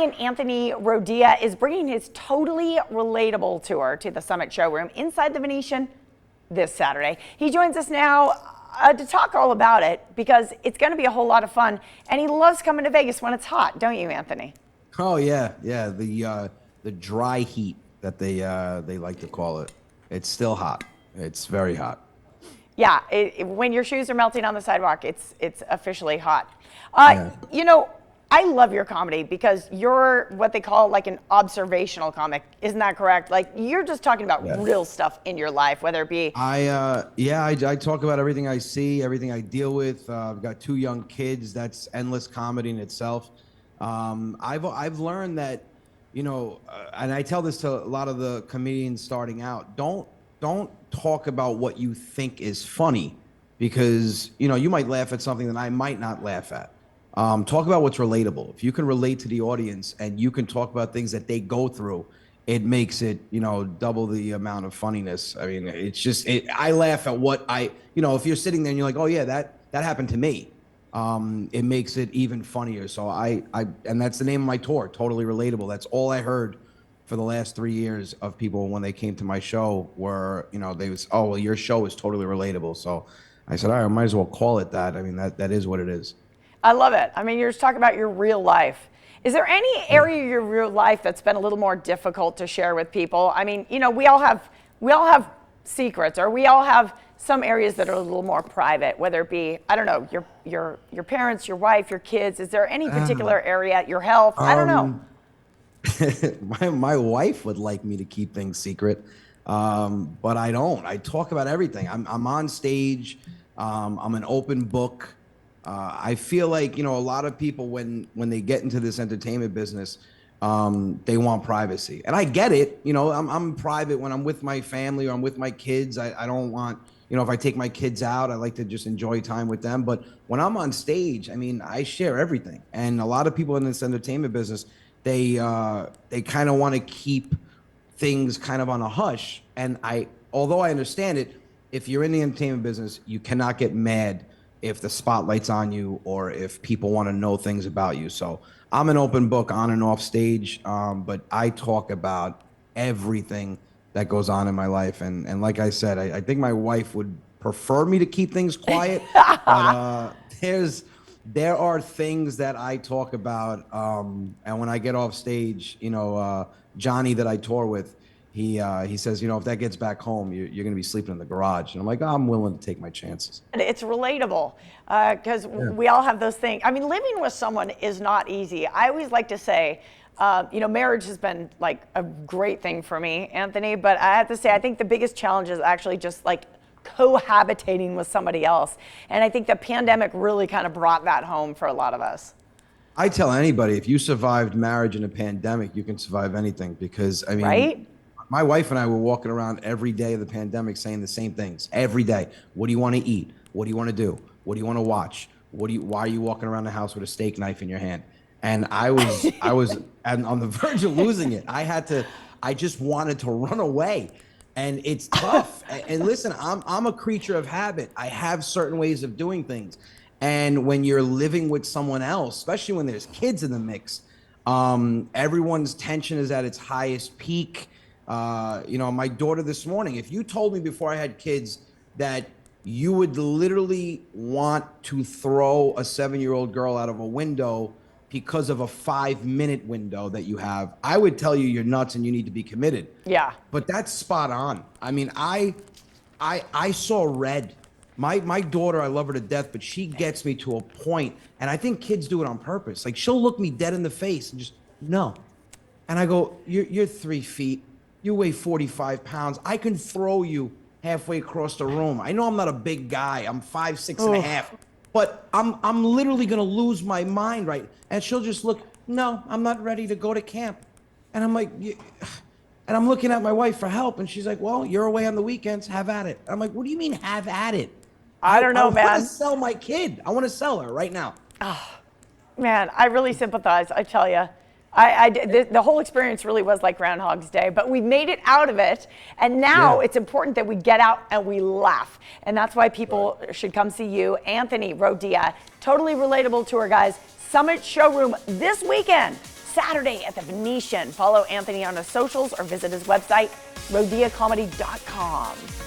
comedian Anthony Rodia is bringing his Totally Relatable tour to the Summit Showroom inside the Venetian this Saturday. He joins us now to talk all about it because it's going to be a whole lot of fun, and he loves coming to Vegas when it's hot, don't you, Anthony? Oh yeah, the dry heat that they like to call it. It's still hot. It's very hot. Yeah, when your shoes are melting on the sidewalk, it's officially hot. Yeah. You know, I love your comedy because you're what they call like an observational comic. Isn't that correct? Like you're just talking about real stuff in your life, whether it be. I talk about everything I see, everything I deal with. I've got 2 young kids. That's endless comedy in itself. I've learned that, and I tell this to a lot of the comedians starting out. Don't talk about what you think is funny, because you might laugh at something that I might not laugh at. Talk about what's relatable. If you can relate to the audience and you can talk about things that they go through, it makes it, double the amount of funniness. I mean, it's just, I laugh at what if you're sitting there and you're like, oh yeah, that happened to me. It makes it even funnier. So and that's the name of my tour, Totally Relatable. That's all I heard for the last 3 years of people when they came to my show were, they was, oh, well, your show is totally relatable. So I said, all right, I might as well call it that. I mean, that is what it is. I love it. I mean, you're just talking about your real life. Is there any area of your real life that's been a little more difficult to share with people? I mean, we all have secrets, or we all have some areas that are a little more private, whether it be, I don't know, your parents, your wife, your kids. Is there any particular area, your health? I don't know. My wife would like me to keep things secret, but I don't. I talk about everything. I'm on stage. I'm an open book. I feel like, a lot of people when they get into this entertainment business, they want privacy, and I get it. I'm private when I'm with my family or I'm with my kids. I don't want, if I take my kids out, I like to just enjoy time with them. But when I'm on stage, I mean, I share everything. And a lot of people in this entertainment business, they kind of want to keep things kind of on a hush. And although I understand it, if you're in the entertainment business, you cannot get mad if the spotlight's on you or if people want to know things about you. So I'm an open book on and off stage, but I talk about everything that goes on in my life. And like I said, I think my wife would prefer me to keep things quiet, but there are things that I talk about, and when I get off stage, Johnny that I tour with, he says, if that gets back home, you're going to be sleeping in the garage. And I'm like, I'm willing to take my chances. It's relatable because we all have those things. I mean, living with someone is not easy. I always like to say, marriage has been like a great thing for me, Anthony, but I have to say, I think the biggest challenge is actually just like cohabitating with somebody else. And I think the pandemic really kind of brought that home for a lot of us. I tell anybody, if you survived marriage in a pandemic, you can survive anything, because I mean, right? My wife and I were walking around every day of the pandemic saying the same things every day. What do you want to eat? What do you want to do? What do you want to watch? Why are you walking around the house with a steak knife in your hand? And I was on the verge of losing it. I just wanted to run away. And it's tough. And listen, I'm a creature of habit. I have certain ways of doing things. And when you're living with someone else, especially when there's kids in the mix, everyone's tension is at its highest peak. My daughter this morning, if you told me before I had kids that you would literally want to throw a 7-year-old girl out of a window because of a 5-minute window that you have, I would tell you you're nuts and you need to be committed. Yeah. But that's spot on. I mean, I saw red. My daughter, I love her to death, but she gets me to a point, and I think kids do it on purpose. Like, she'll look me dead in the face and just, no. And I go, you're 3 feet. You weigh 45 pounds. I can throw you halfway across the room. I know I'm not a big guy. I'm 5'6" and a half. But I'm literally going to lose my mind, right? And she'll just look, no, I'm not ready to go to camp. And I'm like, and I'm looking at my wife for help. And she's like, well, you're away on the weekends. Have at it. I'm like, what do you mean have at it? I don't know, man. I want to sell my kid. I want to sell her right now. Oh, man, I really sympathize. I tell you. The whole experience really was like Groundhog's Day, but we made it out of it. And now it's important that we get out and we laugh. And that's why people should come see you, Anthony Rodia. Totally Relatable tour, guys. Summit Showroom this weekend. Saturday at the Venetian. Follow Anthony on his socials or visit his website, rodiacomedy.com.